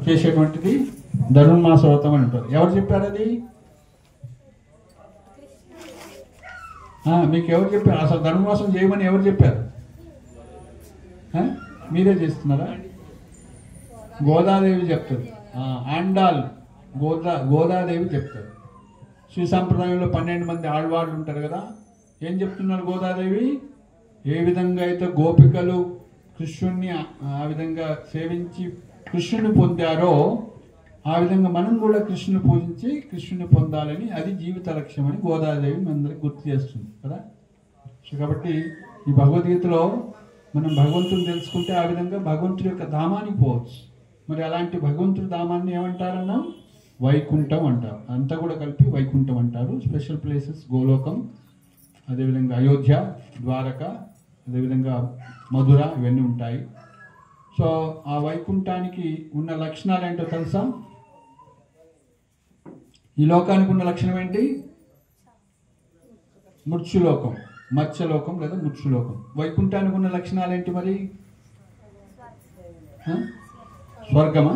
చేసేటువంటిది ధనుర్మాస వ్రతం అని ఉంటుంది. ఎవరు చెప్పారు అది? మీకు ఎవరు చెప్పారు? అసలు ధనుర్మాసం చేయమని ఎవరు చెప్పారు? మీరే చేస్తున్నారా? గోదాదేవి చెప్తుంది. ఆండాల్ గోదాదేవి చెప్తారు. శ్రీ సాంప్రదాయంలో 12 మంది ఆళ్వాళ్ళు ఉంటారు కదా. ఏం చెప్తున్నారు గోదాదేవి? ఏ విధంగా అయితే గోపికలు కృష్ణుణ్ణి ఆ విధంగా సేవించి కృష్ణుని పొందారో ఆ విధంగా మనం కూడా కృష్ణుని పూజించి కృష్ణుని పొందాలని, అది జీవిత లక్ష్యం అని గోదాదేవి మనందరికి గుర్తు చేస్తుంది కదా. సో కాబట్టి ఈ భగవద్గీతలో మనం భగవంతుని తెలుసుకుంటే ఆ విధంగా భగవంతుడి యొక్క ధామానికి పోవచ్చు. మరి అలాంటి భగవంతుడి ధామాన్ని ఏమంటారన్నా? వైకుంఠం అంటారు. అంతా కూడా కలిపి వైకుంఠం అంటారు. స్పెషల్ ప్లేసెస్ గోలోకం, అదేవిధంగా అయోధ్య, ద్వారక, అదేవిధంగా మధుర, ఇవన్నీ ఉంటాయి. సో ఆ వైకుంఠానికి ఉన్న లక్షణాలు ఏంటో తెలుసా? ఈ లోకానికి ఉన్న లక్షణం ఏంటి? మృత్యులోకం, మత్స్యలోకం లేదా మృత్యులోకం. వైకుంఠానికి ఉన్న లక్షణాలు ఏంటి మరి? స్వర్గమా?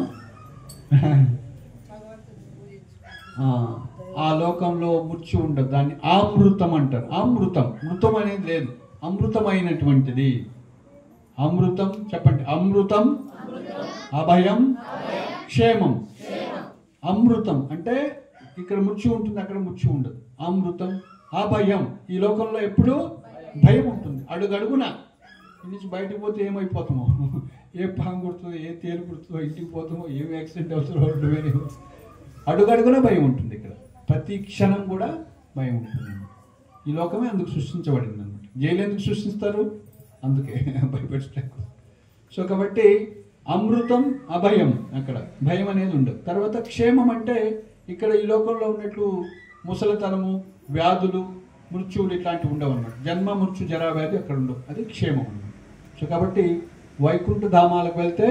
ఆ లోకంలో మృత్యు ఉండదు. దాన్ని అమృతం అంటారు. అమృతం, మృతం అనేది లేదు, అమృతమైనటువంటిది. అమృతం చెప్పండి. అమృతం, అభయం, క్షేమం. అమృతం అంటే ఇక్కడ మృత్యు ఉంటుంది, అక్కడ మృత్యు ఉండదు. అమృతం, అభయం. ఈ లోకంలో ఎప్పుడు భయం ఉంటుంది. అడుగడుగున నుంచి బయటకు పోతే ఏమైపోతామో, ఏ పాము కుడుతుందో, ఏ తేలు కుడుతుందో, ఇంటికి పోతామో, ఏం యాక్సిడెంట్ అవుతుందో, అడుగడుగున భయం ఉంటుంది. ఇక్కడ ప్రతి క్షణం కూడా భయం ఉంటుంది. ఈ లోకమే అందుకు సృష్టించబడింది అనమాట. జైలు ఎందుకు సృష్టిస్తారు? అందుకే భయపెట్టడానికి. సో కాబట్టి అమృతం, అభయం, అక్కడ భయం అనేది ఉండదు. తర్వాత క్షేమం అంటే ఇక్కడ ఈ లోకంలో ఉన్నట్లు ముసలితనము, వ్యాధులు, మృత్యువులు ఇట్లాంటివి ఉండవు అన్నమాట. జన్మ, మృత్యు, జరా, వ్యాధి అక్కడ ఉండవు. అది క్షేమం అన్నమాట. సో కాబట్టి వైకుంఠ ధామాలకు వెళ్తే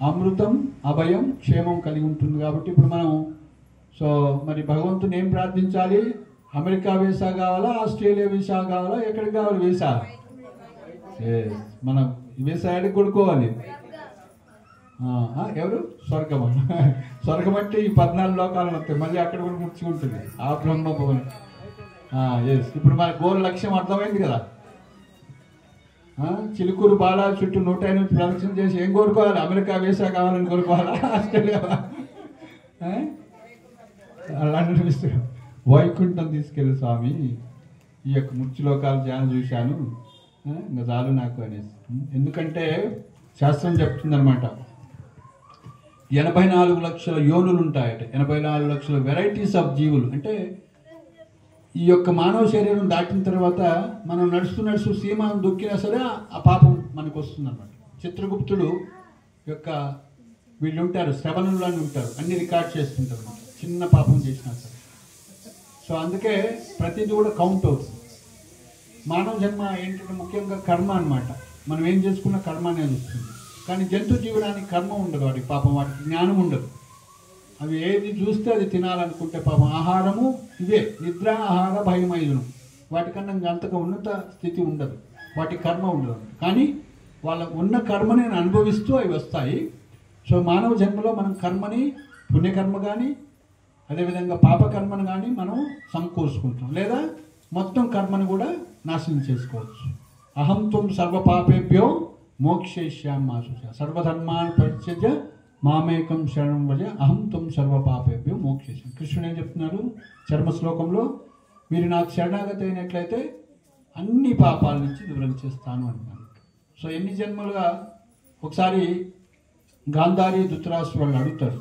అమృతం, అభయం, క్షేమం కలిగి ఉంటుంది. కాబట్టి ఇప్పుడు మనం మరి భగవంతుని ఏం ప్రార్థించాలి? అమెరికా వీసా కావాలా, ఆస్ట్రేలియా వీసా కావాలా, ఎక్కడికి కావాలి వీసా? మనం వీసా ఎక్కడికి కొనుక్కోవాలి? ఎవరు? స్వర్గం. స్వర్గం అంటే ఈ 14 లోకాలను వస్తాయి, మళ్ళీ అక్కడ కూడా ముచ్చుకుంటుంది ఆ బ్రహ్మ భవన్. ఇప్పుడు మన గోల్ లక్ష్యం అర్థమైంది కదా. చిలుకూరు బాలా చుట్టూ 108 ప్రదక్షిణ చేసి ఏం కోరుకోవాలి? అమెరికా వీసా కావాలని కోరుకోవాలా, ఆస్ట్రేలియా? అలాంటి విషయం. వైకుంఠం తీసుకెళ్ళి స్వామి, ఈ యొక్క మృత్యులోకాలు ధ్యానం చూశాను, ఇంకా చాలు నాకు అనేసి. ఎందుకంటే శాస్త్రం చెప్తుందనమాట, 84 లక్షల యోనులు ఉంటాయట. 84 లక్షల వెరైటీస్ ఆఫ్ జీవులు. అంటే ఈ యొక్క మానవ శరీరం దాటిన తర్వాత మనం నడుస్తూ సీమాను దొక్కినా సరే ఆ పాపం మనకు వస్తుందన్నమాట. చిత్రగుప్తుడు యొక్క వీళ్ళు ఉంటారు, శ్రవణులు అని ఉంటారు, అన్ని రికార్డ్ చేస్తుంటారు అన్నమాట, చిన్న పాపం చేసినా సరే. సో అందుకే ప్రతిదీ కూడా కౌంట్ అవుతుంది. మానవ జన్మ ఏంటంటే ముఖ్యంగా కర్మ అన్నమాట. మనం ఏం చేసుకున్న కర్మ అనేది వస్తుంది. కానీ జంతు జీవనానికి కర్మ ఉండదు, వాడికి పాపం, వాటికి జ్ఞానం ఉండదు. అవి ఏది చూస్తే అది తినాలనుకుంటే పాపం. ఆహారము ఇవే, నిద్ర, ఆహార, భయం, ఐదును. వాటికన్నా అంతగా ఉన్నత స్థితి ఉండదు, వాటి కర్మ ఉండదు. కానీ వాళ్ళ ఉన్న కర్మని అనుభవిస్తూ అవి వస్తాయి. సో మానవ జన్మలో మనం కర్మని, పుణ్యకర్మ కానీ అదేవిధంగా పాపకర్మను కానీ మనం సమకూర్చుకుంటాం, లేదా మొత్తం కర్మను కూడా నాశనం చేసుకోవచ్చు. అహం త్వం సర్వపాపేభ్యో మోక్షయిష్యామి మా శుచ సర్వధర్మాన్ పరిత్యజ్య మామేకం శరణం వ్రజ అహం త్వం సర్వపాపేభ్యో మోక్షయిష్యామి. కృష్ణుడు ఏం చెప్తున్నారు చర్మ శ్లోకంలో? మీరు నాకు శరణాగతి అయినట్లయితే అన్ని పాపాల నుంచి దూరం చేస్తాను అంటున్నాను. సో ఎన్ని జన్మలుగా ఒకసారి గాంధారి, ధృతరాష్ట్రుడు వాళ్ళు అడుగుతారు,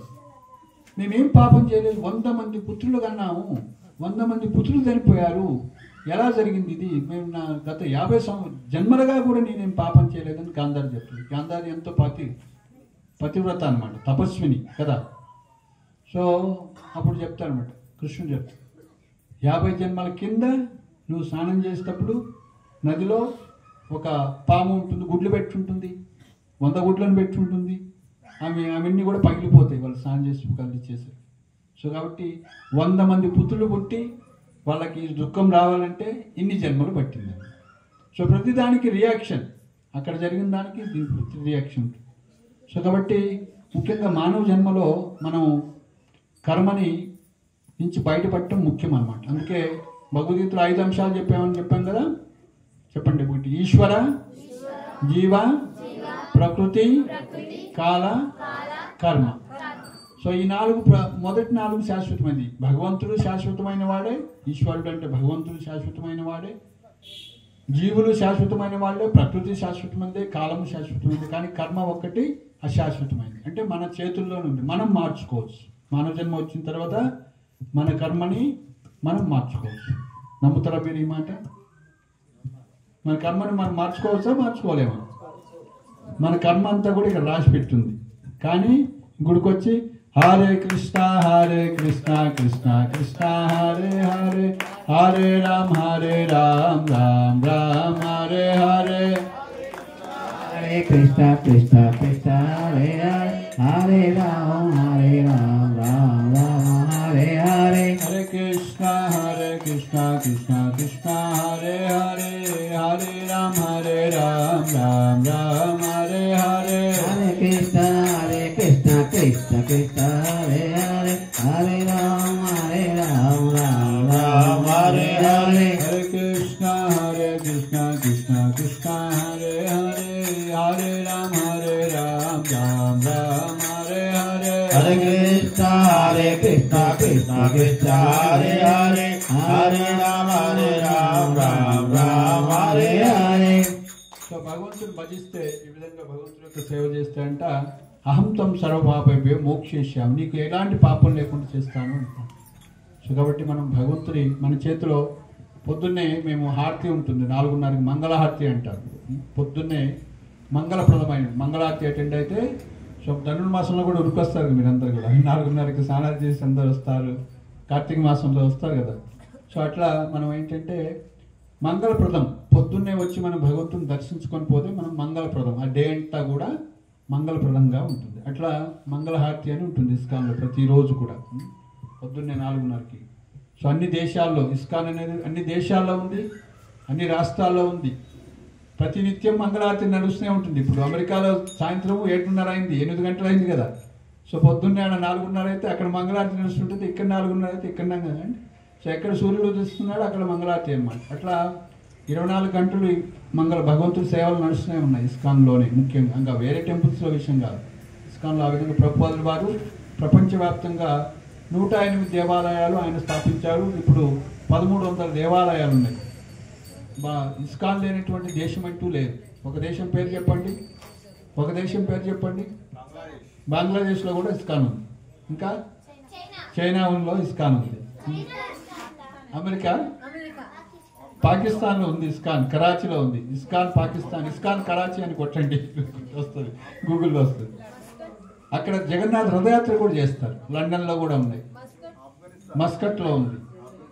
మేమేం పాపం చేయలేదు, 100 మంది పుత్రులు కన్నాము, 100 మంది పుత్రులు చనిపోయారు, ఎలా జరిగింది ఇది? మేము నా గత 50 జన్మలుగా కూడా నేనేం పాపం చేయలేదని గాంధారి చెప్తుంది. గాంధారి ఎంతో పతివ్రత అనమాట, తపస్విని కదా. సో అప్పుడు చెప్తారనమాట, కృష్ణుడు చెప్తాడు, 50 జన్మల కింద నువ్వు స్నానం చేసేటప్పుడు నదిలో ఒక పాము ఉంటుంది, గుడ్లు పెట్టుంటుంది, 100 గుడ్లను పెట్టుంటుంది. అవన్నీ కూడా పగిలిపోతాయి వాళ్ళు స్నానం చేసి కలిసి చేశారు. సో కాబట్టి 100 మంది పుత్రులు పుట్టి వాళ్ళకి దుఃఖం రావాలంటే ఇన్ని జన్మలు పట్టింది. సో ప్రతిదానికి రియాక్షన్, అక్కడ జరిగిన దానికి దీనికి రియాక్షన్ ఉంటుంది. సో కాబట్టి ముఖ్యంగా మానవ జన్మలో మనం కర్మని నుంచి బయటపడటం ముఖ్యం అన్నమాట. అందుకే భగవద్గీతలో 5 అంశాలు చెప్పాం కదా. చెప్పండి. ఒకటి ఈశ్వర, జీవ, ప్రకృతి, కాల, కర్మ. సో ఈ 4 మొదటి 4 శాశ్వతమైనది. భగవంతుడు శాశ్వతమైన వాడే, ఈశ్వరుడు అంటే భగవంతుడు శాశ్వతమైన వాడే, జీవులు శాశ్వతమైన వాళ్ళే, ప్రకృతి శాశ్వతమైనదే, కాలము శాశ్వతమైనది. కానీ కర్మ ఒక్కటి అశాశ్వతమైనది. అంటే మన చేతుల్లోనే ఉంది, మనం మార్చుకోవచ్చు. మానవ జన్మ వచ్చిన తర్వాత మన కర్మని మనం మార్చుకోవచ్చు. నమ్ముతారా మీరు ఈ మాట? మన కర్మని మనం మార్చుకోవచ్చా, మార్చుకోలేమా? మన కర్మ అంతా కూడా ఇక్కడ రాసి పెట్టుంది. కానీ గుడికొచ్చి హరే కృష్ణ కృష్ణ కృష్ణ హరే హరే, హరే రామ్ రామ్ రామ్ హరే హరే, హరే కృష్ణ కృష్ణ కృష్ణ హరే హరే, హరే రామ్ రామ్ రామ్ హరే హరే, హరే కృష్ణ కృష్ణ కృష్ణ హరే హరే, హరే రామ్ రామ్ రామ్ హరే హరే, హరే కృష్ణ కృష్ణ కృష్ణ హరే హరే, హరే రామ్ రామ్ రామ్ హరే హరే, హరే కృష్ణ కృష్ణ కృష్ణ హరే హరే, హరే రామ్ రామ్ రామ్ హరే హరే, హరే కృష్ణ కృష్ణ కృష్ణ హరే హరే, హరే రామ్ రామ్ హరే హరే. సో భగవంతుని భజిస్తే, ఈ విధంగా భగవంతుని యొక్క సేవ చేస్తే అంట అహం తం సర్వపాపేభ్యో మోక్షయిష్యామి, నీకు ఎలాంటి పాపం లేకుండా చేస్తాను అంటాను. సో కాబట్టి మనం భగవంతుని మన చేతిలో పొద్దున్నే మేము హారతి ఉంటుంది 4:30కి మంగళహారతి అంటారు. పొద్దున్నే మంగళప్రదమైన మంగళహారతి అటెండ్ అయితే, సో ధనుర్మాసంలో కూడా ఉరికొస్తారు మీరందరూ కూడా. 4:30కి స్నానాలు చేసి అందరు వస్తారు, కార్తీక మాసంలో వస్తారు కదా. సో అట్లా మనం ఏంటంటే మంగళప్రదం పొద్దున్నే వచ్చి మనం భగవంతుని దర్శించుకొని పోతే మనం మంగళప్రదం, ఆ డే అంతా కూడా మంగళప్రదంగా ఉంటుంది. అట్లా మంగళహారతి అని ఉంటుంది ఇస్కాన్లో ప్రతిరోజు కూడా పొద్దున్నే 4:30కి. సో అన్ని దేశాల్లో ఇస్కాన్ అనేది అన్ని దేశాల్లో ఉంది, అన్ని రాష్ట్రాల్లో ఉంది. ప్రతినిత్యం మంగళహారతి నడుస్తూనే ఉంటుంది. ఇప్పుడు అమెరికాలో సాయంత్రం 7:30 అయింది, 8 గంటలు అయింది కదా. సో పొద్దున్నే 4:30 అయితే అక్కడ మంగళహారతి నడుస్తుంటుంది, ఇక్కడ 4:30 అయితే ఇక్కడ కదండి. సో ఎక్కడ సూర్యుడు ఉదయిస్తున్నాడు అక్కడ మంగళహారతి అన్నమాట. అట్లా 24 గంటలు భగవంతుడి సేవలు నడుస్తూనే ఉన్నాయి ఇస్కాన్లోనే. ముఖ్యంగా ఇంకా వేరే టెంపుల్స్లో విషయం కాదు, ఇస్కాన్లో ఆ విధంగా ప్రభుపాదుల వారు ప్రపంచవ్యాప్తంగా 108 దేవాలయాలు ఆయన స్థాపించారు. ఇప్పుడు 1300 దేవాలయాలు ఉన్నాయి. ఇస్కాన్ లేనటువంటి దేశం అంటూ లేదు. ఒక దేశం పేరు చెప్పండి, ఒక దేశం పేరు చెప్పండి. బంగ్లాదేశ్లో కూడా ఇస్కాన్ ఉంది, ఇంకా చైనాలో ఇస్కాన్ ఉంది, అమెరికా పాకిస్తాన్లో ఉంది ఇస్కాన్, కరాచీలో ఉంది ఇస్కాన్ పాకిస్తాన్. ఇస్కాన్ కరాచీ అని కొట్టండి వస్తుంది, గూగుల్లో వస్తుంది. అక్కడ జగన్నాథ్ రథయాత్ర కూడా చేస్తారు. లండన్లో కూడా ఉన్నాయి, మస్కట్లో ఉంది,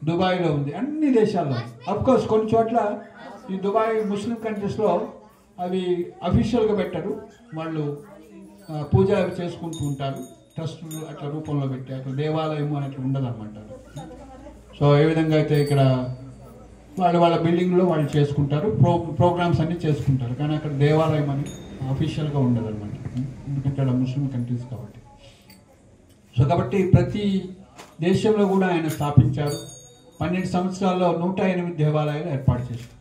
దుబాయ్లో ఉంది, అన్ని దేశాల్లో. అఫ్కోర్స్ కొన్ని చోట్ల ఈ దుబాయ్ ముస్లిం కంట్రీస్లో అవి అఫీషియల్గా పెట్టరు, వాళ్ళు పూజ అవి చేసుకుంటూ ఉంటారు, ట్రస్టులు అట్లా రూపంలో పెట్టి. అక్కడ దేవాలయం అని అట్లా ఉండదు అనమాట. సో ఏ విధంగా అయితే ఇక్కడ వాళ్ళ బిల్డింగ్లో వాళ్ళు చేసుకుంటారు, ప్రోగ్రామ్స్ అన్నీ చేసుకుంటారు. కానీ అక్కడ దేవాలయం అని అఫీషియల్గా ఉండదు అనమాట, ఎందుకంటే అక్కడ ముస్లిం కంట్రీస్ కాబట్టి. సో కాబట్టి ప్రతి దేశంలో కూడా ఆయన స్థాపించారు. 12 సంవత్సరాల్లో 108 దేవాలయాలు ఏర్పాటు చేశారు.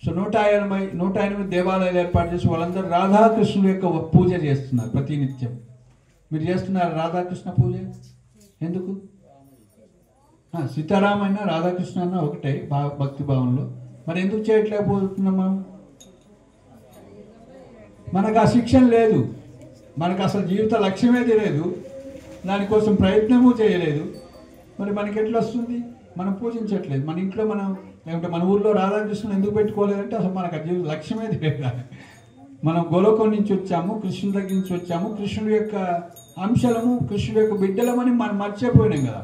సో 108 దేవాలయాలు ఏర్పాటు చేసి వాళ్ళందరూ రాధాకృష్ణుల యొక్క పూజ చేస్తున్నారు ప్రతినిత్యం. మీరు చేస్తున్నారు రాధాకృష్ణ పూజ ఎందుకు? సీతారామైనా రాధాకృష్ణ అన్న ఒకటే భక్తి భావంలో. మరి ఎందుకు చేయట్లేకపోతున్నాం మనం? మనకు ఆ శిక్షణ లేదు, మనకు అసలు జీవిత లక్ష్యమే తెలియదు, దానికోసం ప్రయత్నము చేయలేదు. మరి మనకి ఎట్లా వస్తుంది? మనం పూజించట్లేదు. మన ఇంట్లో మనం లేకుంటే మన ఊర్లో రాధాకృష్ణుని ఎందుకు పెట్టుకోలేదంటే అసలు మనకు ఆ జీవిత లక్ష్యమే తెలియదు. మనం గోలోకం నుంచి వచ్చాము, కృష్ణుడి దగ్గర నుంచి వచ్చాము, కృష్ణుడి యొక్క అంశాలము, కృష్ణుడి యొక్క బిడ్డలమని మనం మర్చిపోయినాం కదా.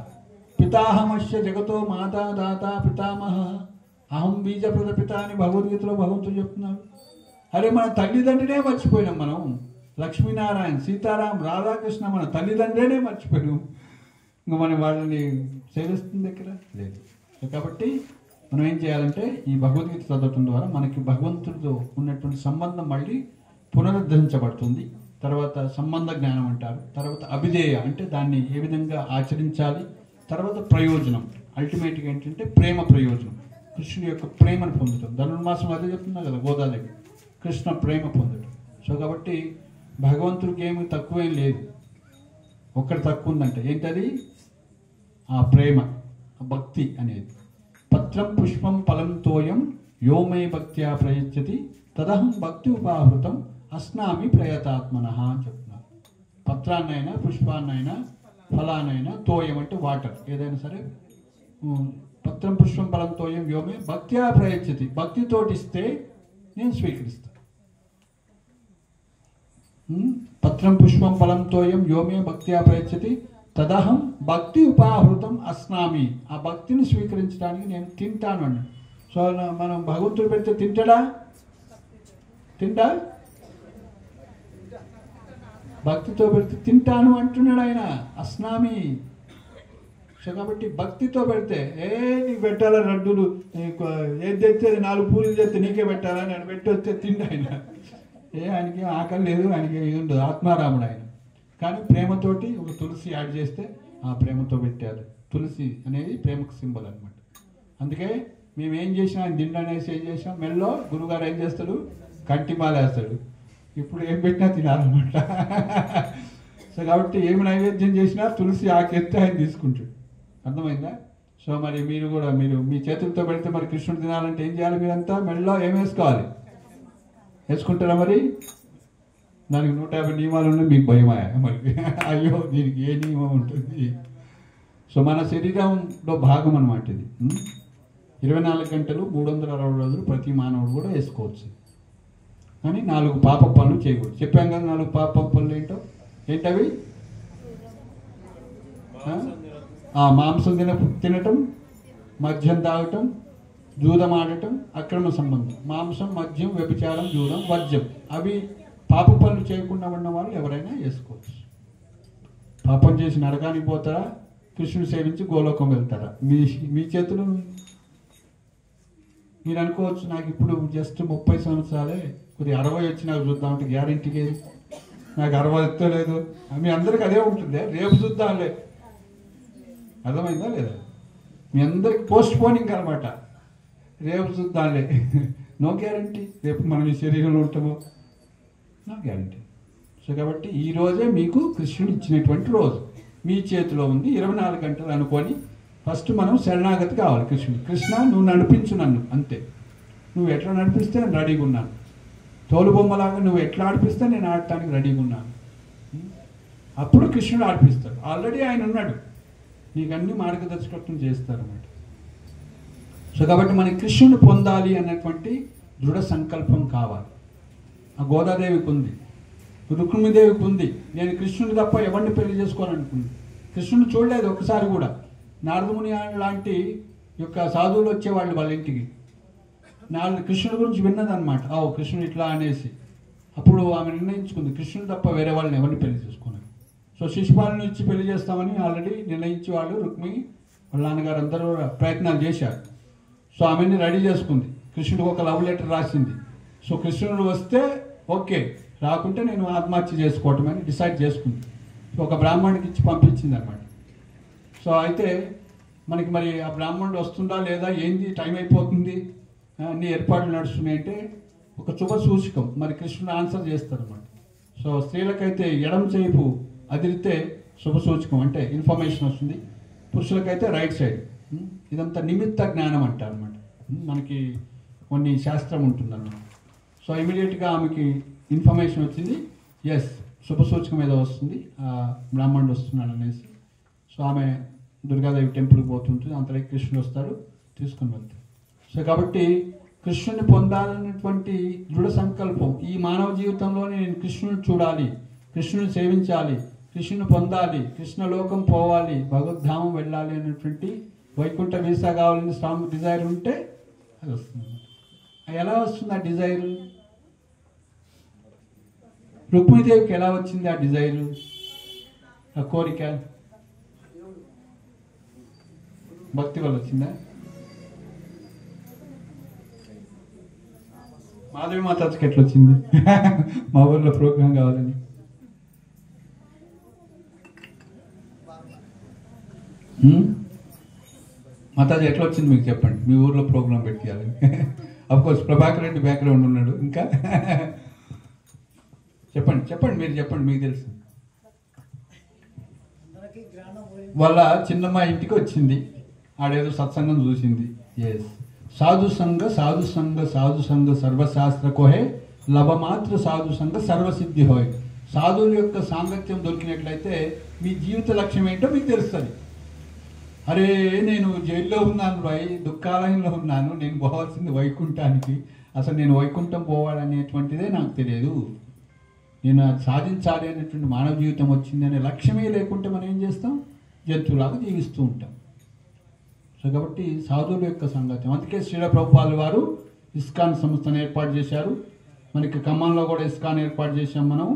పితాహమస్య జగతో మాతా దాత పితామహ అహం బీజ ప్రదపిత అని భగవద్గీతలో భగవంతుడు చెప్తున్నారు. అరే మన తల్లిదండ్రినే మర్చిపోయినాం మనం. లక్ష్మీనారాయణ, సీతారాం, రాధాకృష్ణ మన తల్లిదండ్రులనే మర్చిపోయాం. ఇంకా మనం వాళ్ళని సేవిస్తుంది ఎక్కడ లేదు. కాబట్టి మనం ఏం చేయాలంటే ఈ భగవద్గీత చదవటం ద్వారా మనకి భగవంతుడితో ఉన్నటువంటి సంబంధం మళ్ళీ పునరుద్ధరించబడుతుంది. తర్వాత సంబంధ జ్ఞానం అంటారు, తర్వాత అభిధేయ అంటే దాన్ని ఏ విధంగా ఆచరించాలి, తర్వాత ప్రయోజనం, అల్టిమేట్గా ఏంటంటే ప్రేమ ప్రయోజనం, కృష్ణుడి యొక్క ప్రేమను పొందడం. ధనుర్మాసం అదే చెప్తున్నా కదా గోదాదేవి, కృష్ణ ప్రేమ పొందడం. సో కాబట్టి భగవంతుడికి ఏమి తక్కువేం లేదు, ఒక్కటి తక్కువ ఉందంటే ఏంటది? ఆ ప్రేమ, ఆ భక్తి అనేది. పత్రం పుష్పం ఫలం తోయం యోమే భక్త్యా ప్రయచ్చతి తదహం భక్తి ఉపాహృతం అస్నామి ప్రయతాత్మన అని చెప్తున్నారు. పత్రాన్నైనా పుష్పాన్నైనా ఫలాన్నైనా, తోయం అంటే వాటర్, ఏదైనా సరే, పత్రం పుష్పం ఫలం తోయం యోమే భక్త్యా ప్రయచ్చతి, భక్తితోటి ఇస్తే నేను స్వీకరిస్తాను. పత్రం పుష్పం ఫలం తోయం యోమే భక్త్యా ప్రయచ్చతి తదహం భక్తి ఉపాహృతం అస్నామి, ఆ భక్తిని స్వీకరించడానికి నేను తింటాను అన్నాడు. సో మనం భగవంతుడు పెడితే తింటాడా? తింటా? భక్తితో పెడితే తింటాను అంటున్నాడు ఆయన, అస్నామి. సో కాబట్టి భక్తితో పెడితే నీకు పెట్టాలా లడ్డూలు, ఏది తెస్తే 4 పూరీలు చేస్తే నీకే పెట్టాలా, నేను పెట్టి వస్తే తిండి ఆయన. ఆయనకి ఆకలి లేదు, ఆయనకి ఇది ఉండదు, ఆత్మారాముడు ఆయన. కానీ ప్రేమతోటి ఒక తులసి యాడ్ చేస్తే ఆ ప్రేమతో పెట్టారు. తులసి అనేది ప్రేమకు సింబల్ అనమాట. అందుకే మేము ఏం చేసినా ఆయన దిండు అనేసి ఏం చేసాం, మెల్లో గురువుగారు ఏం చేస్తాడు, కంటిమాల వేస్తాడు. ఇప్పుడు ఏం పెట్టినా తినాలన్నమాట. సో కాబట్టి ఏమి నైవేద్యం చేసినా తులసి ఆకెత్తే ఆయన తీసుకుంటాడు. అర్థమైందా? సో మరి మీరు కూడా మీ చేతులతో పెడితే మరి కృష్ణుడు తినాలంటే ఏం చేయాలి? మీరంతా మెల్లో ఏం వేసుకోవాలి? వేసుకుంటారా? మరి దానికి 150 నియమాలు ఉన్నాయి, మీకు భయమాయ మరి. అయ్యో దీనికి ఏ నియమం ఉంటుంది? సో మన శరీరంలో భాగం అన్నమాట ఇది. 24 గంటలు 360 రోజులు ప్రతి మానవుడు కూడా వేసుకోవచ్చు. కానీ 4 పాప పనులు చేయకూడదు. చెప్పాం కదా 4 పాప పనులు ఏంటవి? మాంసం తినటం, మద్యం తాగటం, జూదం ఆడటం, అక్రమ సంబంధం. మాంసం, మద్యం, వ్యభిచారం, జూదం, వర్జ్యం, అవి పాప పనులు చేయకుండా ఉన్న వాళ్ళు ఎవరైనా చేసుకోవచ్చు. పాపం చేసి నరకానికి పోతారా, కృష్ణుడు సేవించి గోలోకం వెళ్తారా? మీ చేతులు. మీరు అనుకోవచ్చు నాకు ఇప్పుడు జస్ట్ 30 సంవత్సరాలే, కొద్దిగా 60 వచ్చి నాకు చూద్దామంటే గ్యారంటీకి ఏది, నాకు 60 ఎత్తలేదు. మీ అందరికి అదే ఉంటుంది, రేపు చూద్దాంలే. అర్థమైందా లేదా? మీ అందరికి పోస్ట్ పోనింగ్ అనమాట, రేపు చూద్దాంలే. నో గ్యారంటీ రేపు మనం ఈ శరీరంలో ఉంటామో, నో గ్యారంటీ. సో కాబట్టి ఈ రోజే మీకు కృష్ణుడు ఇచ్చినటువంటి రోజు మీ చేతిలో ఉంది. 24 గంటలు అనుకొని ఫస్ట్ మనం శరణాగతి కావాలి కృష్ణుడు. కృష్ణ నువ్వు నడిపించు నన్ను, అంతే. నువ్వు ఎట్లా నడిపిస్తే నేను రెడీగా ఉన్నాను. తోలుబొమ్మలాగా నువ్వు ఎట్లా ఆడిపిస్తే నేను ఆడటానికి రెడీగా ఉన్నాను. అప్పుడు కృష్ణుడు ఆడిపిస్తాడు. ఆల్రెడీ ఆయన ఉన్నాడు, నీకు అన్ని మార్గదర్శకత్వం చేస్తారన్నమాట. సో కాబట్టి మనకి కృష్ణుని పొందాలి అన్నటువంటి దృఢ సంకల్పం కావాలి. ఆ గోదాదేవికి ఉంది, రుక్మిణీదేవికి ఉంది. నేను కృష్ణుని తప్ప ఎవరిని పెళ్లి చేసుకోవాలనుకుంది. కృష్ణుని చూడలేదు ఒక్కసారి కూడా. నారదముని లాంటి యొక్క సాధువులు వచ్చేవాళ్ళు వాళ్ళ ఇంటికి. కృష్ణుడి గురించి విన్నదన్నమాట, కృష్ణుడు ఇట్లా అనేసి. అప్పుడు ఆమె నిర్ణయించుకుంది, కృష్ణుడు తప్ప వేరే వాళ్ళని ఎవరిని పెళ్లి చేసుకున్నారు. సో శిశుపాలను ఇచ్చి పెళ్లి చేస్తామని ఆల్రెడీ నిర్ణయించి వాళ్ళు రుక్మిణి వాళ్ళ నాన్నగారు అందరూ ప్రయత్నాలు చేశారు. సో ఆమెని రెడీ చేసుకుంది. కృష్ణుడికి ఒక లవ్ లెటర్ రాసింది. సో కృష్ణుడు వస్తే ఓకే, రాకుంటే నేను ఆత్మహత్య చేసుకోవటం అని డిసైడ్ చేసుకుంది. సో ఒక బ్రాహ్మణుడికి ఇచ్చి పంపించింది అనమాట. సో అయితే మనకి మరి ఆ బ్రాహ్మణుడు వస్తుందా లేదా, ఏంది, టైం అయిపోతుంది, అన్ని ఏర్పాట్లు నడుస్తున్నాయి అంటే ఒక శుభ సూచకం. మరి కృష్ణుడు ఆన్సర్ చేస్తారన్నమాట. సో స్త్రీలకైతే ఎడం చేపు అదిరితే శుభ సూచకం, అంటే ఇన్ఫర్మేషన్ వస్తుంది. పురుషులకైతే రైట్ సైడ్. ఇదంతా నిమిత్త జ్ఞానం అంటారు అనమాట. మనకి కొన్ని శాస్త్రం ఉంటుందన్నమాట. సో ఇమీడియట్గా ఆమెకి ఇన్ఫర్మేషన్ వచ్చింది, ఎస్ శుభ సూచకం ఏదో వస్తుంది, బ్రాహ్మణుడు వస్తున్నాడు అనేసి. సో ఆమె దుర్గాదేవి టెంపుల్కి పోతుంటుంది, అంతలోకి కృష్ణుడు వస్తాడు, తీసుకుని వెళ్తాడు. సో కాబట్టి కృష్ణుని పొందాలన్నటువంటి దృఢ సంకల్పం, ఈ మానవ జీవితంలోనే నేను కృష్ణుని చూడాలి, కృష్ణుని సేవించాలి, కృష్ణుని పొందాలి, కృష్ణలోకం పోవాలి, భగవద్ధామం వెళ్ళాలి అనేటువంటి వైకుంఠ వీసా కావాలని స్ట్రాంగ్ డిజైర్ ఉంటే అది వస్తుంది. ఎలా వస్తుంది ఆ డిజైరు? రుక్మిణీదేవికి ఎలా వచ్చింది ఆ డిజైరు, ఆ కోరిక? భక్తి వల్ల వచ్చిందా? మాధవి మాతకి ఎట్లా వచ్చింది? మా ఊర్లో ప్రోగ్రాం కావాలని మాతాజీ ఎట్లా వచ్చింది మీకు చెప్పండి, మీ ఊర్లో ప్రోగ్రాం పెట్టాలి. అఫ్కోర్స్ ప్రభాకర్ రెడ్డి బ్యాక్గ్రౌండ్ ఉన్నాడు. ఇంకా చెప్పండి చెప్పండి, మీరు చెప్పండి, మీకు తెలుసు. వాళ్ళ చిన్నమ్మ ఇంటికి వచ్చింది, ఆడేదో సత్సంగం చూసింది. ఎస్, సాధు సంఘ సాధు సంఘ సాధు సంఘ సర్వశాస్త్ర కోహే లభమాత్ర సాధు సంఘ సర్వసిద్ధి హోయ్. సాధువుల యొక్క సాంగత్యం దొరికినట్లయితే మీ జీవిత లక్ష్యం ఏంటో మీకు తెలుస్తుంది. అరే నేను జైల్లో ఉన్నాను రాయ్, దుఃఖాలయంలో ఉన్నాను, నేను పోవాల్సింది వైకుంఠానికి, అసలు నేను వైకుంఠం పోవాలనేటువంటిదే నాకు తెలియదు, నేను అది సాధించాలి అనేటువంటి మానవ జీవితం వచ్చింది అనే లక్ష్యమే లేకుంటే మనం ఏం చేస్తాం, జంతువులాగా జీవిస్తూ ఉంటాం. సో కాబట్టి సాధువుల యొక్క సంగతి, అందుకే శ్రీల ప్రభుపాదుల వారు ఇస్కాన్ సంస్థను ఏర్పాటు చేశారు. మనకి ఖమ్మంలో కూడా ఇస్కాన్ ఏర్పాటు చేశాం మనం.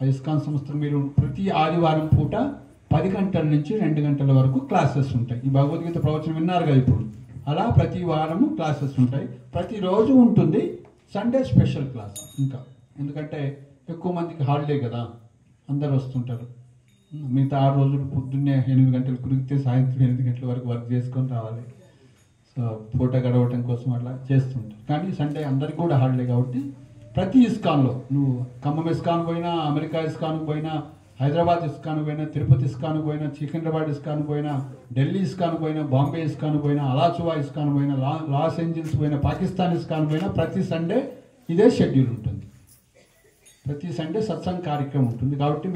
ఆ ఇస్కాన్ సంస్థను మీరు ప్రతి ఆదివారం పూట 10 గంటల నుంచి 2 గంటల వరకు క్లాసెస్ ఉంటాయి. ఈ భగవద్గీత ప్రవచనం విన్నారు కదా ఇప్పుడు, అలా ప్రతి వారము క్లాసెస్ ఉంటాయి. ప్రతిరోజు ఉంటుంది సండే స్పెషల్ క్లాస్. ఇంకా ఎందుకంటే ఎక్కువ మందికి హాలిడే కదా, అందరు వస్తుంటారు. మిగతా 6 రోజులు పొద్దున్నే 8 గంటలు కురిగితే సాయంత్రం 8 గంటల వరకు వర్క్ చేసుకొని రావాలి. సో పూట గడవటం కోసం అట్లా చేస్తుంటారు. కానీ సండే అందరికి కూడా హాలిడే కాబట్టి ప్రతి ఇస్కాన్లో, నువ్వు ఖమ్మం ఇస్కాన్ పోయినా, అమెరికా ఇస్కాన్ పోయినా, హైదరాబాద్ ఇస్కాన్ పోయినా, తిరుపతి ఇస్కాన్ పోయినా, సికింద్రాబాద్ ఇస్కాన్ పోయినా, ఢిల్లీ ఇస్కాన్ పోయినా, బాంబే ఇస్కాన్ పోయినా, అలాచువా ఇస్కాన్ పోయినా, లాస్ ఏంజల్స్ పోయినా, పాకిస్తాన్ ఇస్కాన్ పోయినా, ప్రతి సండే ఇదే షెడ్యూల్ ఉంటుంది. ప్రతి సండే సత్సంగ కార్యక్రమం ఉంటుంది. కాబట్టి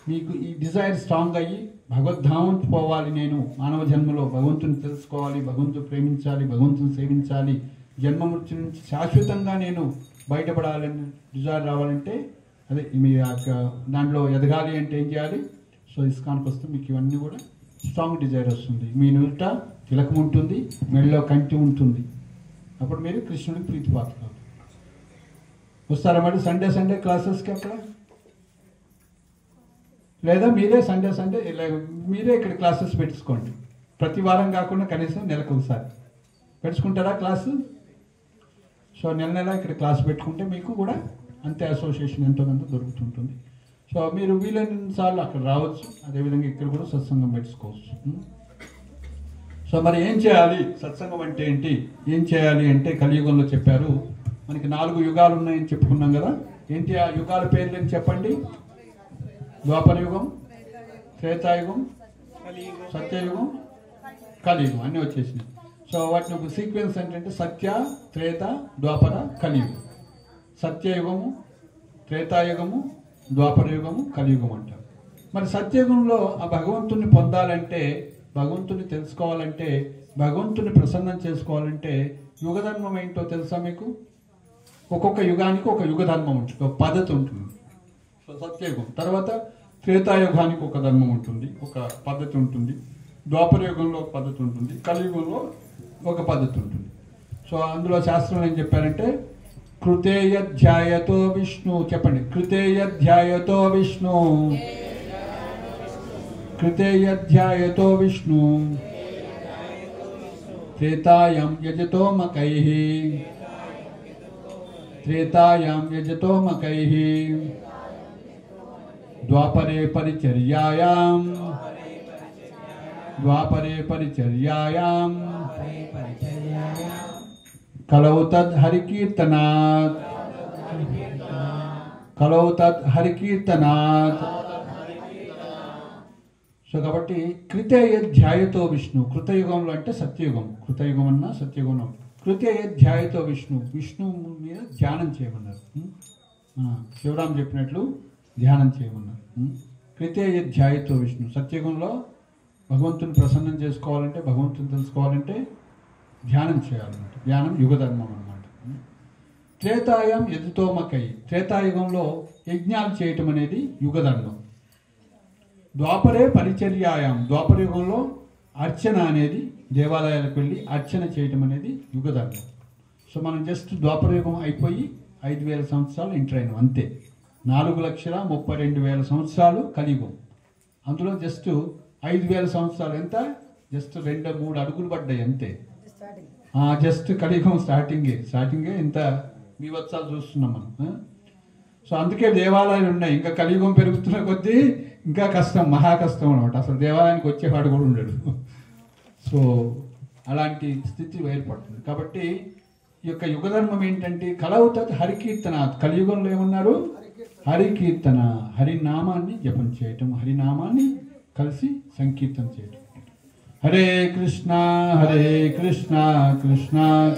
మీకు ఈ డిజైర్ స్ట్రాంగ్ అయ్యి భగవద్ధామం పోవాలి, నేను మానవ జన్మలో భగవంతుని తెలుసుకోవాలి, భగవంతుని ప్రేమించాలి, భగవంతుని సేవించాలి, జన్మ మృత్యు నుంచి శాశ్వతంగా నేను బయటపడాలని డిజైర్ రావాలంటే, అదే మీ దాంట్లో ఎదగాలి అంటే ఏం చేయాలి? సో ఇస్కాన్కి వస్తే మీకు ఇవన్నీ కూడా స్ట్రాంగ్ డిజైర్ వస్తుంది. మీ నుట తిలకం ఉంటుంది, మెడలో కంటి ఉంటుంది. అప్పుడు మీరు కృష్ణుడికి ప్రీతిపాత్రలు. వస్తారా మరి సండే క్లాసెస్కి అక్కడ? లేదా మీరే సండే మీరే ఇక్కడ క్లాసెస్ పెట్టుకోండి. ప్రతి వారం కాకుండా కనీసం నెలకు ఒకసారి పెట్టుకుంటారా క్లాసు? సో నెల ఇక్కడ క్లాస్ పెట్టుకుంటే మీకు కూడా అంతే అసోసియేషన్ ఎంతో కొంత దొరుకుతుంటుంది. సో మీరు వీలైన సార్లు అక్కడ రావచ్చు, అదేవిధంగా ఇక్కడ కూడా సత్సంగం పెట్టుకోవచ్చు. సో మరి ఏం చేయాలి? సత్సంగం అంటే ఏంటి, ఏం చేయాలి అంటే కలియుగంలో చెప్పారు. మనకి 4 యుగాలు ఉన్నాయని చెప్పుకున్నాం కదా. ఏంటి ఆ యుగాల పేర్లు అని చెప్పండి? ద్వాపరయుగం, త్రేతాయుగం, సత్యయుగం, కలియుగం అన్నీ వచ్చేసినాయి. సో వాటిని ఒక సీక్వెన్స్ ఏంటంటే సత్య, త్రేత, ద్వాపర, కలియుగం. సత్యయుగము, త్రేతాయుగము, ద్వాపరయుగము, కలియుగం అంటారు. మరి సత్యయుగంలో ఆ భగవంతుని పొందాలంటే, భగవంతుని తెలుసుకోవాలంటే, భగవంతుని ప్రసన్నం చేసుకోవాలంటే యుగధర్మం ఏంటో తెలుసా మీకు? ఒక్కొక్క యుగానికి ఒక యుగధర్మం ఉంటుంది, ఒక పద్ధతి ఉంటుంది. సో సత్యయుగం తర్వాత త్రేతాయుగానికి ఒక ధర్మం ఉంటుంది, ఒక పద్ధతి ఉంటుంది. ద్వాపరయుగంలో ఒక పద్ధతి ఉంటుంది, కలియుగంలో ఒక పద్ధతి ఉంటుంది. సో అందులో శాస్త్రం ఏం చెప్పారంటే కృతేయధ్యాయతో విష్ణు, చెప్పండి కృతేయధ్యాయతో విష్ణు, కృతేయధ్యాయతో విష్ణు, త్రేతాయాం యజతో మకైః, త్రేతాయాం యజతో మకైః, ద్వాపరే పరిచర్యాయాం, ద్వాపరే పరిచర్యాయాం, కలౌ తద్ హరికీర్తనాత్, కలౌ తద్ హరికీర్తనాత్. సో కాబట్టి కృతేయధ్యాయతో విష్ణు, కృతయుగంలో అంటే సత్యయుగం, కృతయుగం అన్నా సత్యయుగం. కృతేయధ్యాయతో విష్ణు, విష్ణు మీద ధ్యానం చేయమన్నారు. శివరాం చెప్పినట్లు ధ్యానం చేయమన్నారు. కృతేయధ్యాయతో విష్ణు, సత్యయుగంలో భగవంతుని ప్రసన్నం చేసుకోవాలంటే, భగవంతుని తెలుసుకోవాలంటే ధ్యానం చేయాలన్నమాట. ధ్యానం యుగధర్మం అన్నమాట. త్రేతాయం యజతోమకై, త్రేతాయుగంలో యజ్ఞాలు చేయటం అనేది యుగధర్మం. ద్వాపరే పరిచర్యాయాం, ద్వాపరయుగంలో అర్చన అనేది, దేవాలయాలకు వెళ్ళి అర్చన చేయటం అనేది యుగధర్మం. సో మనం జస్ట్ ద్వాపరయుగం అయిపోయి 5,000 సంవత్సరాలు ఎంటర్ అయినాం అంతే. 4,32,000 సంవత్సరాలు కలియుగం. అందులో జస్ట్ 5,000 సంవత్సరాలు ఎంత? జస్ట్ 2-3 అడుగులు పడ్డాయి అంతే. జస్ట్ కలియుగం స్టార్టింగే ఇంత బీభత్సాలు చూస్తున్నాం మనం. సో అందుకే దేవాలయాలు ఉన్నాయి. ఇంకా కలియుగం పెరుగుతున్న కొద్దీ ఇంకా కష్టం, మహా కష్టం అనమాట. అసలు దేవాలయానికి వచ్చేవాడు కూడా ఉండడు. సో అలాంటి స్థితి ఏర్పడుతుంది. కాబట్టి ఈ యొక్క యుగధర్మం ఏంటంటే కలవుతుంది హరికీర్తన. కలియుగంలో ఏమన్నారు? హరికీర్తన, హరినామాన్ని జపం చేయటం, హరినామాన్ని కలిసి సంకీర్తన చేయటం. హరే కృష్ణ కృష్ణ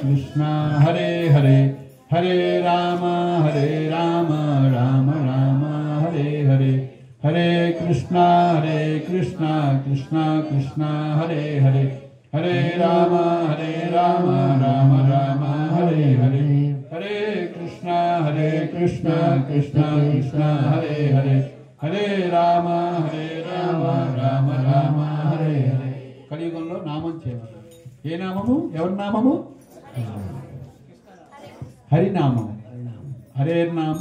కృష్ణ హరే హరే, హరే రామ రామ రామ హరే హరే, హరే కృష్ణ కృష్ణ కృష్ణ హరే హరే, హరే రామ రామ రామ హరే హరే, హరే కృష్ణ కృష్ణ కృష్ణ హరే హరే, హరే రామ రామ రామ హరే హరే. కలియుగంలో నామం చేయాలి. ఏ నామము? ఎవరి నామము? హరినామము. హరేర్నామ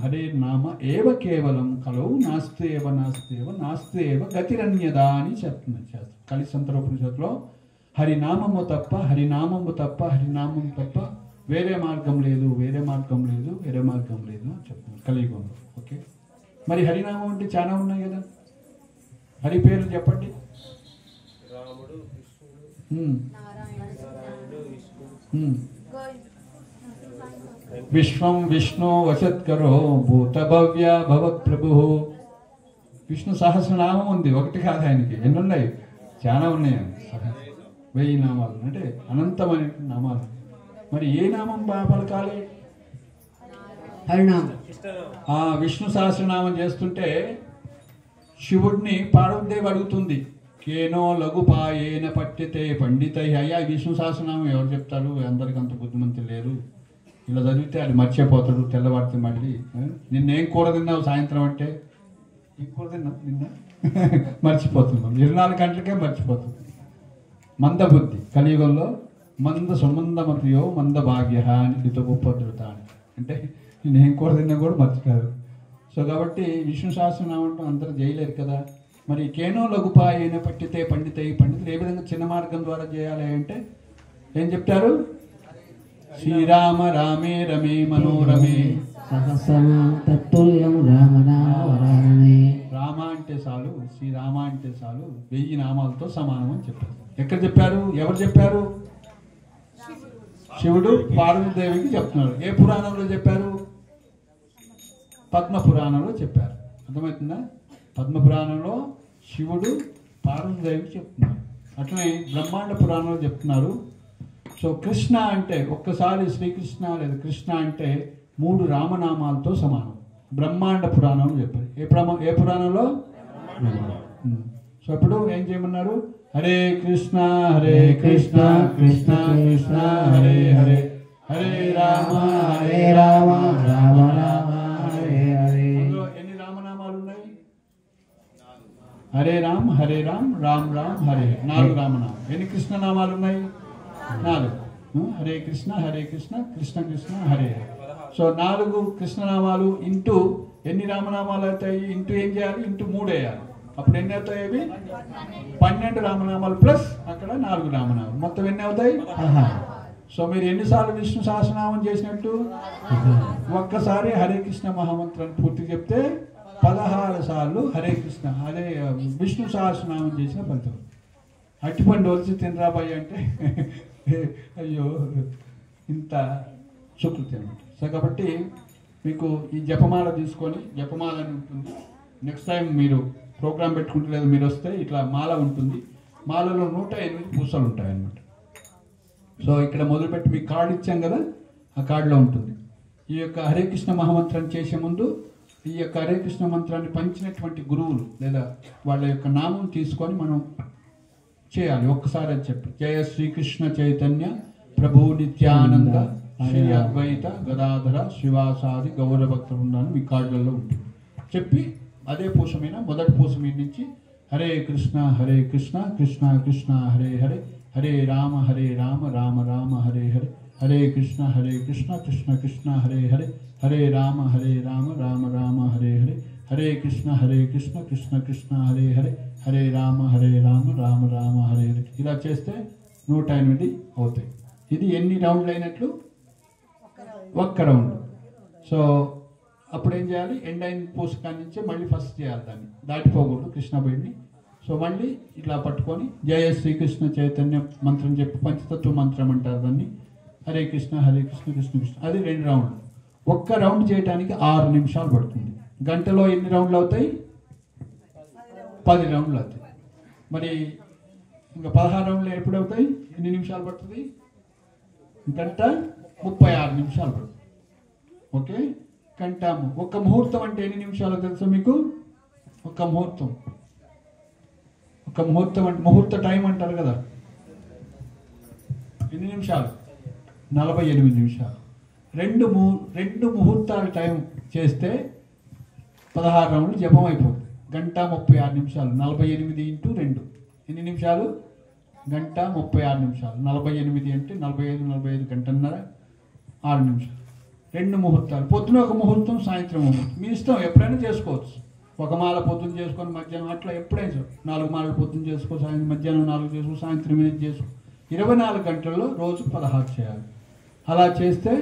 హరేర్నామ ఏవ కేవలం కలవు నాస్తేవ గతిరన్యదా అని చెప్తున్నారు శాస్త్రం. కలిసంతరోపనిషత్తులో హరినామము తప్ప వేరే మార్గం లేదు అని చెప్తున్నారు కలియుగంలో. ఓకే, మరి హరినామం అంటే చాలా ఉన్నాయి కదా. హరి పేర్లు చెప్పండి. విశ్వం విష్ణు వశత్కరో భూతభవ్య భవత్ ప్రభు. విష్ణు సహస్రనామం ఉంది, ఒకటి కాదు ఆయనకి. ఎన్ని ఉన్నాయి? చాలా ఉన్నాయి. 1000 నామాలు అంటే అనంతమైన నామాలు. మరి ఏ నామం పలకాలి? హరినామం. ఆ విష్ణు సహస్రనామం చేస్తుంటే శివుడిని పార్వతీదేవి అడుగుతుంది, కేనో లఘుపాయేన పట్టితే పండితై. అయ్యా విష్ణు సహస్రనామం ఎవరు చెప్తారు? అందరికి అంత బుద్ధిమంతులు లేరు. ఇలా చదివితే అది మర్చిపోతాడు తెల్లవారితే. మళ్ళీ నిన్నేం కూర తిన్నావు సాయంత్రం అంటే, ఏం కూర తిన్నావు నిన్న మర్చిపోతున్నాం. 24 గంటలకే మర్చిపోతుంది. మందబుద్ధి కలియుగంలో సుమందమతియో మంద భాగ్య అని హితోపద్రుత అంటే నేనేం కూర తిన్నా కూడా మర్చిపోయారు. సో కాబట్టి విష్ణు సహస్రనామం అందరూ చేయలేరు కదా. మరి కేనో లఘుపాయన పట్టితే పండితులు ఏ విధంగా చిన్న మార్గం ద్వారా చేయాలి అంటే ఏం చెప్తారు? శ్రీరామ రామే రమే మనోరమే తత్తుల్యం రామనామరామే. రామ అంటే చాలు, శ్రీరామ అంటే చాలు, 1000 నామాలతో సమానం అని చెప్పారు. ఎక్కడ చెప్పారు? ఎవరు చెప్పారు? శివుడు పార్వతీదేవికి చెప్తున్నారు. ఏ పురాణంలో చెప్పారు? పద్మ పురాణంలో చెప్పారు. అర్థమవుతుందా? పద్మ పురాణంలో శివుడు పార్వతీదేవికి చెప్తున్నారు. అట్లనే బ్రహ్మాండ పురాణంలో చెప్తున్నారు. సో కృష్ణ అంటే ఒక్కసారి శ్రీకృష్ణ లేదా కృష్ణ అంటే 3 రామనామాలతో సమానం. బ్రహ్మాండ పురాణంలో చెప్పారు. ఏ పురాణంలో? సో ఇప్పుడు ఏం చేయమన్నారు? హరే కృష్ణ కృష్ణ కృష్ణ హరే హరే, హరే రామ రామ రామ హరే హరే. ఎన్ని రామనామాలు ఉన్నాయి? హరే రామ్ రామ్ రామ్ హరే. 4 రామనామాలు. ఎన్ని కృష్ణనామాలు ఉన్నాయి? 4. హరే కృష్ణ కృష్ణ కృష్ణ హరే హరే. సో 4 కృష్ణనామాలు ఇంటూ ఎన్ని రామనామాలు అవుతాయి? ఇంటూ ఏం చేయాలి? ఇంటూ 3 వేయాలి. అప్పుడు ఎన్ని అవుతాయి? అవి 12 రామనామాలు ప్లస్ అక్కడ 4 రామనామాలు. మొత్తం ఎన్ని అవుతాయి? సో మీరు ఎన్నిసార్లు విష్ణు సహస్రనామం చేసినట్టు? ఒక్కసారి హరే కృష్ణ మహామంత్రాన్ని పూర్తి చెప్తే 16 సార్లు హరే కృష్ణ అదే విష్ణు సహస్రనామం చేసిన ఫలితం. అట్టిపండు వచ్చి తినరాబాయి అంటే అయ్యో ఇంత సుకృతి అనమాట. సో కాబట్టి మీకు ఈ జపమాల తీసుకొని, జపమాల అని ఉంటుంది. నెక్స్ట్ టైం మీరు ప్రోగ్రామ్ పెట్టుకుంటే లేదా మీరు వస్తే ఇట్లా మాల ఉంటుంది. మాలలో 108 పూసలు ఉంటాయి అన్నమాట. సో ఇక్కడ మొదలుపెట్టి మీకు కార్డు ఇచ్చాం కదా, ఆ కార్డులో ఉంటుంది. ఈ యొక్క హరే కృష్ణ మహామంత్రాన్ని చేసే ముందు ఈ యొక్క హరే కృష్ణ మంత్రాన్ని పంచినటువంటి గురువులు లేదా వాళ్ళ యొక్క నామం తీసుకొని మనం చేయాలి ఒక్కసారి అని చెప్పి. జయ శ్రీకృష్ణ చైతన్య ప్రభు నిత్యానంద శ్రీ అద్వైత గదాధర శ్రీవాసాది గౌరభక్త ఉండాలని మీ కార్డులలో ఉంటుంది. చెప్పి అదే పూసమైన మొదటి పూసమీ నుంచి హరే కృష్ణ కృష్ణ కృష్ణ హరే హరే, హరే రామ రామ రామ హరే హరే, హరే కృష్ణ కృష్ణ కృష్ణ హరే హరే, హరే రామ రామ రామ హరే హరే, హరే కృష్ణ కృష్ణ కృష్ణ హరే హరే, హరే రామ రామ రామ హరే హరే. ఇలా చేస్తే 108 అవుతాయి. ఇది ఎన్ని రౌండ్లు అయినట్లు? 1 రౌండ్. సో అప్పుడు ఏం చేయాలి, ఎండ్ అయిన పూసకాల నుంచే మళ్ళీ ఫస్ట్ చేయాలి, దాన్ని దాటిపోకూడదు కృష్ణబడిని. సో మళ్ళీ ఇట్లా పట్టుకొని జయ శ్రీకృష్ణ చైతన్య మంత్రం చెప్పి పంచతత్వ మంత్రం అంటారు దాన్ని. హరే కృష్ణ కృష్ణ కృష్ణ. అది 2 రౌండ్లు. ఒక్క రౌండ్ చేయడానికి 6 నిమిషాలు పడుతుంది. గంటలో ఎన్ని రౌండ్లు అవుతాయి? 10 రౌండ్లు అవుతాయి. మరి ఇంకా 16 రౌండ్లు ఎప్పుడు అవుతాయి? ఎన్ని నిమిషాలు పడుతుంది? గంట 36 నిమిషాలు పడుతుంది. ఓకే, గంట. ఒక్క ముహూర్తం అంటే ఎన్ని నిమిషాలు తెలుసా మీకు? ఒక ముహూర్తం అంటే ముహూర్త టైం అంటారు కదా, ఎన్ని నిమిషాలు? 48 నిమిషాలు. రెండు ముహూర్తాల టైం చేస్తే 16 రౌండ్లు జపం అయిపోతుంది. గంట 36 నిమిషాలు. 48 ఇంటూ 2 ఎన్ని నిమిషాలు? గంట 36 నిమిషాలు. 48 అంటే 45 గంటన్నర, 6 నిమిషాలు. 2 ముహూర్తాలు. పొద్దున ఒక ముహూర్తం, సాయంత్రం ముహూర్తం. మీ ఇష్టం, ఎప్పుడైనా చేసుకోవచ్చు. ఒక మాల పొద్దున చేసుకొని మధ్యాహ్నం అట్లా ఎప్పుడైనా 4 మాలలు పొద్దున చేసుకో, సాయంత్రం మధ్యాహ్నం 4 చేసుకో, సాయంత్రం 8 చేసుకో. 24 గంటల్లో రోజు 16 చేయాలి. అలా చేస్తే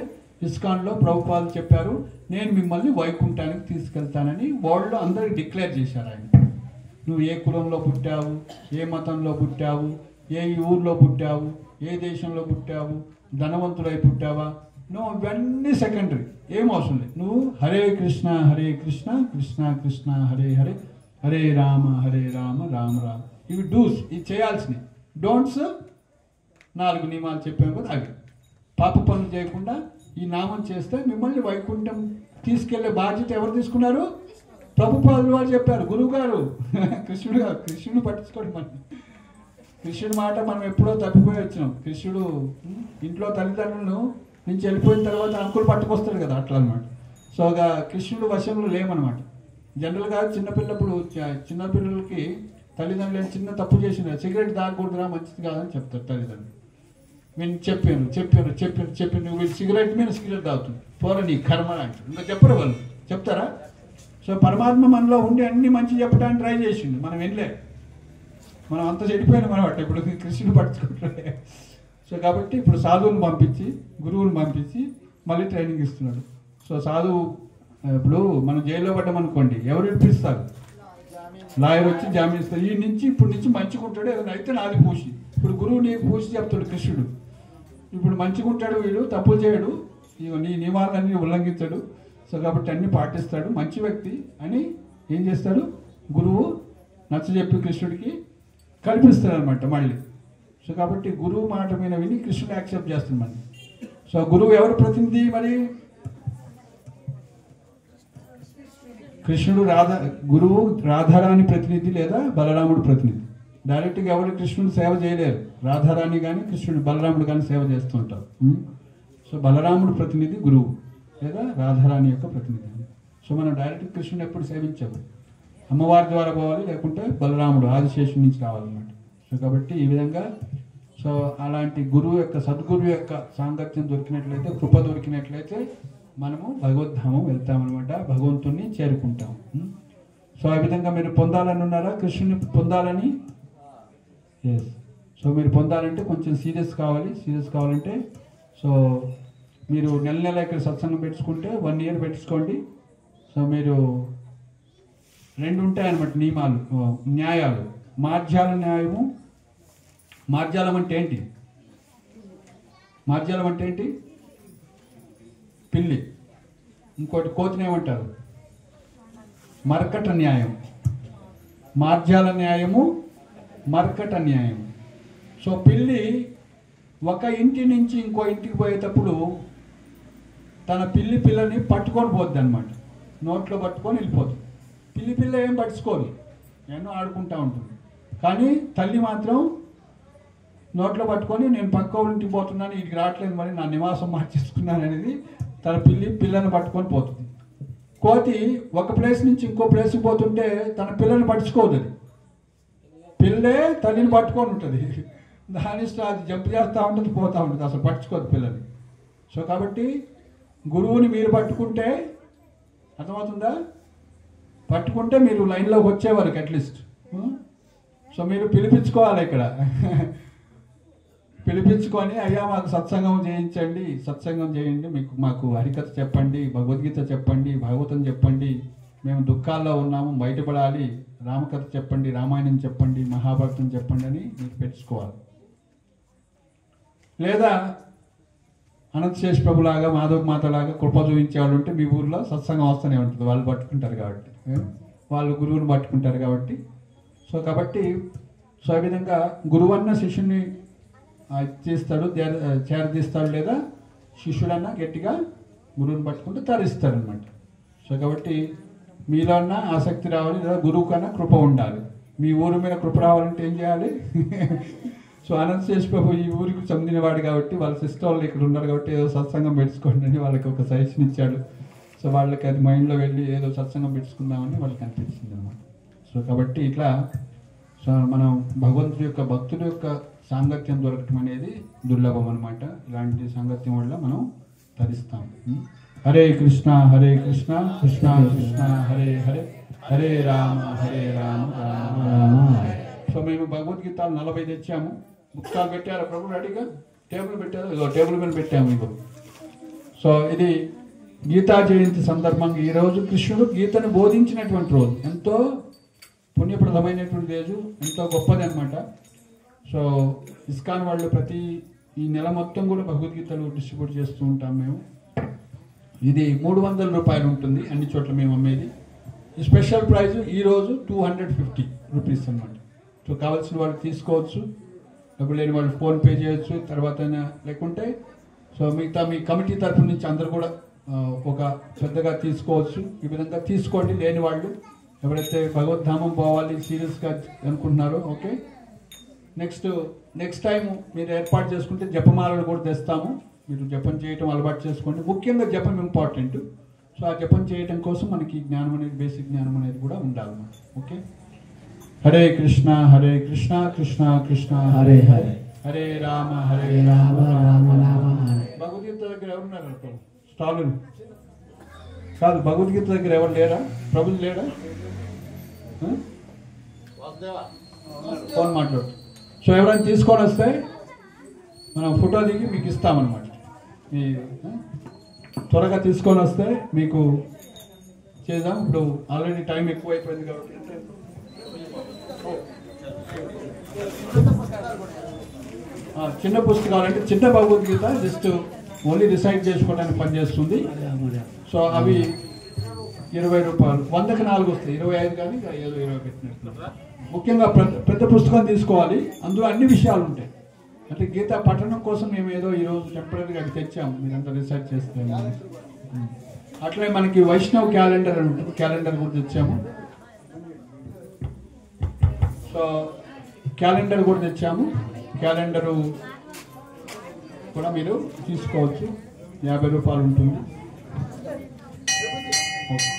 ఇస్కాన్లో ప్రభుపాదులు చెప్పారు, నేను మిమ్మల్ని వైకుంఠానికి తీసుకెళ్తానని వాళ్ళు అందరికి డిక్లేర్ చేశారు. ఆయన, నువ్వు ఏ కులంలో పుట్టావు, ఏ మతంలో పుట్టావు, ఏ ఊర్లో పుట్టావు, ఏ దేశంలో పుట్టావు, ధనవంతుడై పుట్టావా, నువ్వు ఇవన్నీ సెకండరీ, ఏం అవసరం లేదు. నువ్వు హరే కృష్ణ కృష్ణ కృష్ణ హరే హరే, హరే రామ రామ రామ. ఇవి డూస్, ఇవి చేయాల్సినవి. డోంట్స్ 4 నియమాలు చెప్పాము కదా, అవి. పాప పనులు చేయకుండా ఈ నామం చేస్తే మిమ్మల్ని వైకుంఠం తీసుకెళ్లే బాధ్యత ఎవరు తీసుకున్నారు? ప్రభుపాదులు వారు చెప్పారు, గురువు గారు. కృష్ణుడు పట్టించుకోండి. కృష్ణుడి మాట మనం ఎప్పుడో తప్పిపోయి వచ్చినాం. కృష్ణుడు ఇంట్లో తల్లిదండ్రులను నుంచి వెళ్ళిపోయిన తర్వాత అంకులు పట్టుకొస్తాడు కదా, అట్లా అనమాట. సో కృష్ణుడు వశంలో లేమనమాట. జనరల్గా చిన్నపిల్లలకి తల్లిదండ్రులు చిన్న తప్పు చేసిన, సిగరెట్ తాగకూడదురా, మంచిది కాదని చెప్తారు తల్లిదండ్రులు. నేను చెప్పాను నువ్వు సిగరెట్ మీద సిగరెట్ తాగుతుంది, పోరా నీ కర్మ అంటారు. ఇంకా చెప్పరు వాళ్ళు, చెప్తారా? సో పరమాత్మ మనలో ఉండి అన్ని మంచి చెప్పడానికి ట్రై చేసిండు, మనం వినలే. మనం అంత చెడిపోయినాం అనమాట. ఇప్పుడు కృష్ణుడు పట్టుకుంటాడే. సో కాబట్టి ఇప్పుడు సాధువుని పంపించి, గురువుని పంపించి మళ్ళీ ట్రైనింగ్ ఇస్తున్నాడు. సో సాధువు ఇప్పుడు మనం జైల్లో పడ్డామనుకోండి, ఎవరు ఇప్పిస్తారు? లాయర్ వచ్చి జామీన్ ఇస్తారు. ఈ నుంచి ఇప్పుడు నుంచి మంచిగుంటాడు, ఏదైనా అయితే నాది పూసి. ఇప్పుడు గురువు నీకు పూసి చెప్తాడు కృష్ణుడు. ఇప్పుడు మంచిగుంటాడు వీడు, తప్పులు చేయడు, నీ నియమాలన్నీ ఉల్లంఘించాడు. సో కాబట్టి అన్ని పాటిస్తాడు, మంచి వ్యక్తి అని ఏం చేస్తాడు? గురువు నచ్చజెప్పి కృష్ణుడికి కల్పిస్తాడు అనమాట మళ్ళీ. సో కాబట్టి గురువు మాట మీద విని కృష్ణుడు యాక్సెప్ట్ చేస్తుంది మళ్ళీ. సో గురువు ఎవరు ప్రతినిధి మరి? కృష్ణుడు గురువు రాధారాణి ప్రతినిధి లేదా బలరాముడు ప్రతినిధి. డైరెక్ట్గా ఎవరు కృష్ణుడు సేవ చేయలేరు. రాధారాణి కానీ కృష్ణుడు బలరాముడు కానీ సేవ చేస్తుంటారు. సో బలరాముడు ప్రతినిధి గురువు లేదా రాధారాణి యొక్క ప్రతినిధి. సో మనం డైరెక్ట్ కృష్ణుడు ఎప్పుడు సేవించాము, అమ్మవారి ద్వారా పోవాలి, లేకుంటే బలరాముడు ఆదిశేషు నుంచి రావాలన్నమాట. సో కాబట్టి ఈ విధంగా సో అలాంటి గురువు యొక్క సద్గురువు యొక్క సాంగత్యం దొరికినట్లయితే, కృప దొరికినట్లయితే మనము భగవద్ధామం వెళ్తామన్నమాట, భగవంతుణ్ణి చేరుకుంటాం. సో ఆ విధంగా మీరు పొందాలని ఉన్నారా? కృష్ణుని పొందాలని? ఎస్. సో మీరు పొందాలంటే కొంచెం సీరియస్ కావాలంటే సో మీరు నెల ఇక్కడ సత్సంగం పెట్టుకుంటే 1 year పెట్టుకోండి. సో మీరు 2 ఉంటాయన్నమాట నియమాలు, న్యాయాలు. మార్జాల న్యాయము. మార్జాలం అంటే ఏంటి? పిల్లి. ఇంకోటి కోతినేమంటారు? మర్కట న్యాయం. మార్జాల న్యాయము, మర్కట న్యాయం. సో పిల్లి ఒక ఇంటి నుంచి ఇంకో ఇంటికి పోయేటప్పుడు తన పిల్లని పట్టుకొని పోద్ది అనమాట. నోట్లో పట్టుకొని వెళ్ళిపోతుంది. పిల్ల ఏం పట్టుకోదు, ఎన్నో ఆడుకుంటూ ఉంటుంది. కానీ తల్లి మాత్రం నోట్లో పట్టుకొని నేను పక్క ఇంటికి పోతున్నాను, ఇంటికి రావట్లేదు, మరి నా నివాసం మార్చేసుకున్నాను అనేది తన పిల్లని పట్టుకొని పోతుంది. కోతి ఒక ప్లేస్ నుంచి ఇంకో ప్లేస్కి పోతుంటే తన పిల్లని పట్టుకోదు. అది పిల్లే తల్లిని పట్టుకొని ఉంటుంది. దాని ఇష్టం అది జంప్ చేస్తూ ఉంటుంది, పోతూ ఉంటుంది, అసలు పట్టుకోదు పిల్లని. సో కాబట్టి గురువుని మీరు పట్టుకుంటే, అర్థమవుతుందా? పట్టుకుంటే మీరు లైన్లోకి వచ్చేవారికి అట్లీస్ట్. సో మీరు పిలిపించుకోవాలి ఇక్కడ. పిలిపించుకొని అయ్యా మాకు సత్సంగం చేయించండి, సత్సంగం చేయండి, మాకు హరికథ చెప్పండి, భగవద్గీత చెప్పండి, భాగవతం చెప్పండి, మేము దుఃఖాల్లో ఉన్నాము బయటపడాలి, రామకథ చెప్పండి, రామాయణం చెప్పండి, మహాభారతం చెప్పండి అని మీరు పెట్టుకోవాలి. లేదా అనంతశేష్ ప్రభులాగా మాధవ మాతలాగా కృప చూపించేవాళ్ళు ఉంటే మీ ఊర్లో సత్సంగం వస్తూనే ఉంటుంది. వాళ్ళు పట్టుకుంటారు కాబట్టి, వాళ్ళు గురువుని పట్టుకుంటారు కాబట్టి. కాబట్టి ఆ విధంగా గురువన్న శిష్యుని తీస్తాడు, చేరదీస్తాడు, లేదా శిష్యుడన్నా గట్టిగా గురువుని పట్టుకుంటే తరిస్తాడు అనమాట. కాబట్టి మీలో అన్న ఆసక్తి రావాలి, లేదా గురువు కన్నా కృప ఉండాలి. మీ ఊరి మీద కృప రావాలంటే ఏం చేయాలి? అనంతశేష్ ప్రభు ఈ ఊరికి చెందినవాడు కాబట్టి వాళ్ళ సిస్టర్ వాళ్ళు ఇక్కడ ఉన్నారు కాబట్టి ఏదో సత్సంగం పెట్టుకోండి అని వాళ్ళకి ఒక సజెషన్ ఇచ్చాడు. వాళ్ళకి అది మైండ్లో వెళ్ళి ఏదో సత్సంగం పెట్టుకుందామని వాళ్ళకి అనిపించింది అనమాట. కాబట్టి ఇట్లా మనం భగవంతుడి యొక్క భక్తుడి యొక్క సాంగత్యం దొరకటం అనేది దుర్లభం అనమాట. ఇలాంటి సాంగత్యం వల్ల మనం తరిస్తాం. హరే కృష్ణ కృష్ణ కృష్ణ హరే హరే, హరే రామ రామ రామ. మేము భగవద్గీతలు 40 తెచ్చాము. పుస్తకాలు పెట్టారు ప్రభు రెడీగా, టేబుల్ పెట్టారు, ఇదో టేబుల్ మీద పెట్టాము ఇగో. ఇది గీతా జయంతి సందర్భంగా ఈరోజు కృష్ణుడు గీతను బోధించినటువంటి రోజు, ఎంతో పుణ్యప్రదమైనటువంటి రోజు, ఎంతో గొప్పది అనమాట. ఇస్కాన్ వాళ్ళు ఈ నెల మొత్తం కూడా భగవద్గీతలు డిస్ట్రిబ్యూట్ చేస్తూ ఉంటాం మేము. ఇది 300 రూపాయలు ఉంటుంది అన్ని చోట్ల మేము అమ్మేది. ఈ స్పెషల్ ప్రైజ్ ఈరోజు 250 రూపీస్ అనమాట. కావాల్సిన వాళ్ళు తీసుకోవచ్చు, డబ్బులు లేని వాళ్ళు ఫోన్పే చేయొచ్చు, తర్వాత లేకుంటే మిగతా మీ కమిటీ తరఫు నుంచి అందరు కూడా ఒక పెద్దగా తీసుకోవచ్చు. ఈ విధంగా తీసుకోండి. లేని వాళ్ళు ఎవరైతే భగవద్ధామం పోవాలి సీరియస్గా అనుకుంటున్నారో, ఓకే, నెక్స్ట్ టైం మీరు ఏర్పాటు చేసుకుంటే జపమాలలు కూడా తెస్తాము. మీరు జపం చేయటం అలవాటు చేసుకోండి. ముఖ్యంగా జపం ఇంపార్టెంట్. ఆ జపం చేయటం కోసం మనకి జ్ఞానం అనేది, బేసిక్ జ్ఞానం అనేది కూడా ఉండాలి. ఓకే. హరే కృష్ణ కృష్ణ కృష్ణ హరే హరే, హరే రామ రామ రామ రామ హరే. భగవద్గీత దగ్గర ఎవరున్నారు? స్టాలు కాదు, భగవద్గీత దగ్గర ఎవరు లేరా? ప్రభులు లేరా? ఫోన్ మాట్లాడు. ఎవరైనా తీసుకొని వస్తే మనం ఫోటో దిగి మీకు ఇస్తామన్నమాట. మీ త్వరగా తీసుకొని వస్తే మీకు చేద్దాం. ఇప్పుడు ఆల్రెడీ టైం ఎక్కువ అయిపోయింది కాబట్టి చిన్న పుస్తకాలు అంటే చిన్న భగవద్గీత జస్ట్ ఓన్లీ రిసైడ్ చేసుకోవడానికి పనిచేస్తుంది. అవి 20 రూపాయలు, 100కి 4 వస్తాయి. 25 కానీ ఏదో 20 పెట్టినట్టు. ముఖ్యంగా పెద్ద పుస్తకం తీసుకోవాలి, అందులో అన్ని విషయాలు ఉంటాయి. అంటే గీత పఠనం కోసం మేము ఏదో ఈరోజు టెంపరీగా అది తెచ్చాము, మీరంతా రీసెర్చ్ చేస్తే. అట్లే మనకి వైష్ణవ్ క్యాలెండర్ అని ఉంటుంది, క్యాలెండర్ కూడా తెచ్చాము. క్యాలెండర్ కూడా తెచ్చాము. క్యాలెండరు కూడా మీరు తీసుకోవచ్చు, 50 రూపాయలు ఉంటుంది. ఓకే.